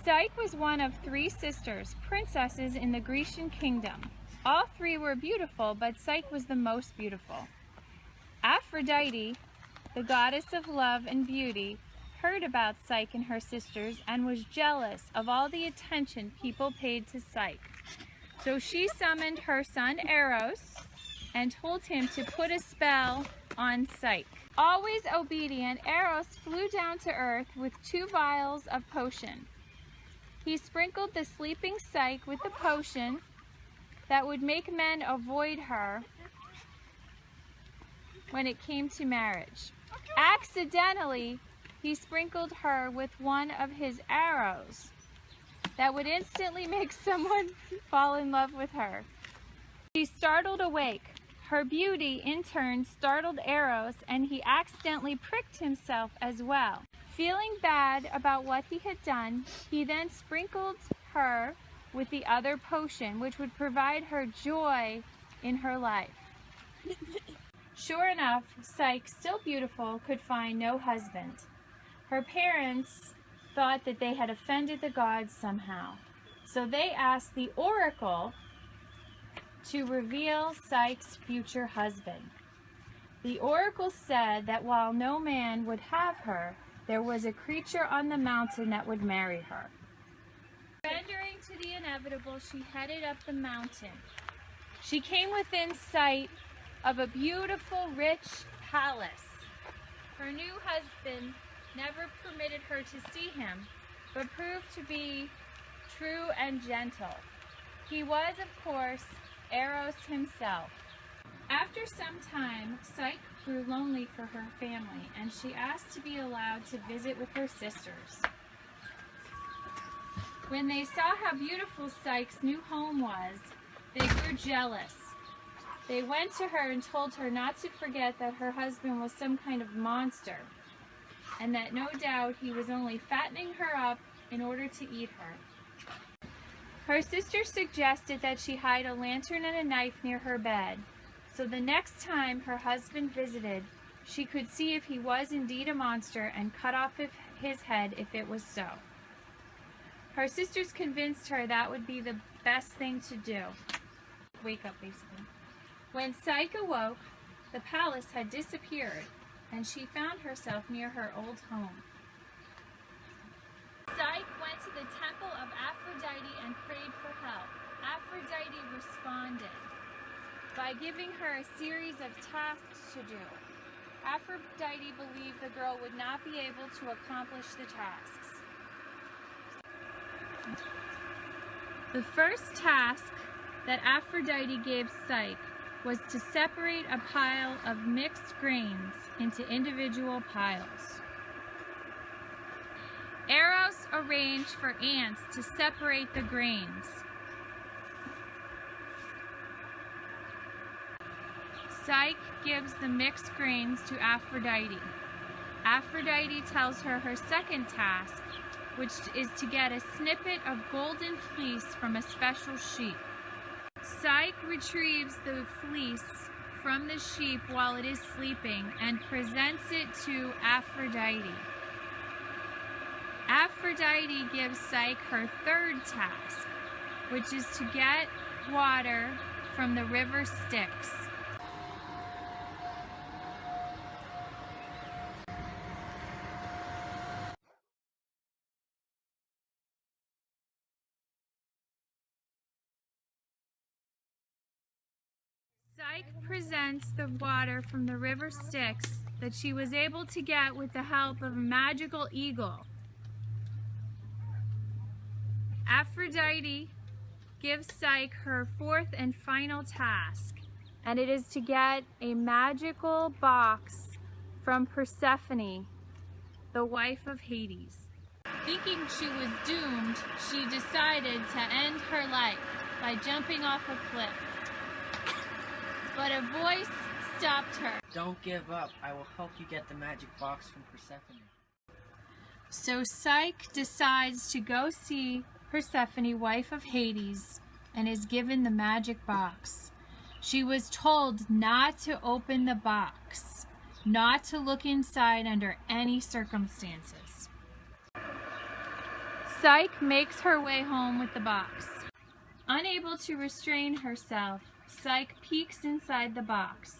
Psyche was one of three sisters, princesses in the Grecian kingdom. All three were beautiful, but Psyche was the most beautiful. Aphrodite, the goddess of love and beauty, heard about Psyche and her sisters and was jealous of all the attention people paid to Psyche. So she summoned her son Eros and told him to put a spell on Psyche. Always obedient, Eros flew down to earth with 2 vials of potion. He sprinkled the sleeping Psyche with the potion that would make men avoid her when it came to marriage. Accidentally, he sprinkled her with one of his arrows that would instantly make someone fall in love with her. She startled awake. Her beauty, in turn, startled Eros, and he accidentally pricked himself as well. Feeling bad about what he had done, he then sprinkled her with the other potion, which would provide her joy in her life. Sure enough, Psyche, still beautiful, could find no husband. Her parents thought that they had offended the gods somehow, so they asked the oracle to reveal Psyche's future husband. The oracle said that while no man would have her, there was a creature on the mountain that would marry her. Surrendering to the inevitable, she headed up the mountain. She came within sight of a beautiful, rich palace. Her new husband never permitted her to see him, but proved to be true and gentle. He was, of course, Eros himself. After some time, Psyche grew lonely for her family, and she asked to be allowed to visit with her sisters. When they saw how beautiful Psyche's new home was, they grew jealous. They went to her and told her not to forget that her husband was some kind of monster, and that no doubt he was only fattening her up in order to eat her. Her sister suggested that she hide a lantern and a knife near her bed, so the next time her husband visited, she could see if he was indeed a monster and cut off his head if it was so. Her sisters convinced her that would be the best thing to do. Wake up, basically. When Psyche awoke, the palace had disappeared, and she found herself near her old home. Psyche went to the temple of Aphrodite and prayed for help. Aphrodite responded by giving her a series of tasks to do. Aphrodite believed the girl would not be able to accomplish the tasks. The first task that Aphrodite gave Psyche was to separate a pile of mixed grains into individual piles. Eros arranged for ants to separate the grains. Psyche gives the mixed grains to Aphrodite. Aphrodite tells her her second task, which is to get a snippet of golden fleece from a special sheep. Psyche retrieves the fleece from the sheep while it is sleeping and presents it to Aphrodite. Aphrodite gives Psyche her third task, which is to get water from the river Styx. Psyche presents the water from the river Styx that she was able to get with the help of a magical eagle. Aphrodite gives Psyche her fourth and final task, and it is to get a magical box from Persephone, the wife of Hades. Thinking she was doomed, she decided to end her life by jumping off a cliff. But a voice stopped her. Don't give up. I will help you get the magic box from Persephone. So Psyche decides to go see Persephone, wife of Hades, and is given the magic box. She was told not to open the box, not to look inside under any circumstances. Psyche makes her way home with the box. Unable to restrain herself, Psyche peeks inside the box.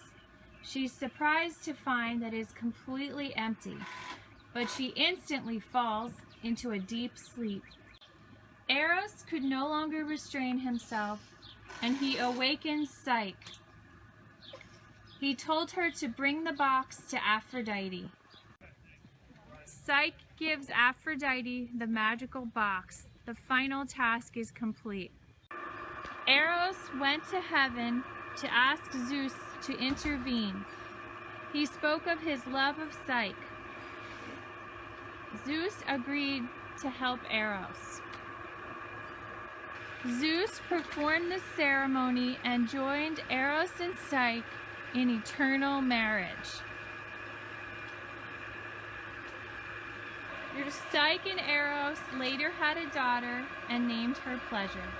She's surprised to find that it is completely empty, but she instantly falls into a deep sleep. Eros could no longer restrain himself, and he awakens Psyche. He told her to bring the box to Aphrodite. Psyche gives Aphrodite the magical box. The final task is complete. Eros went to heaven to ask Zeus to intervene. He spoke of his love of Psyche. Zeus agreed to help Eros. Zeus performed the ceremony and joined Eros and Psyche in eternal marriage. Psyche and Eros later had a daughter and named her Pleasure.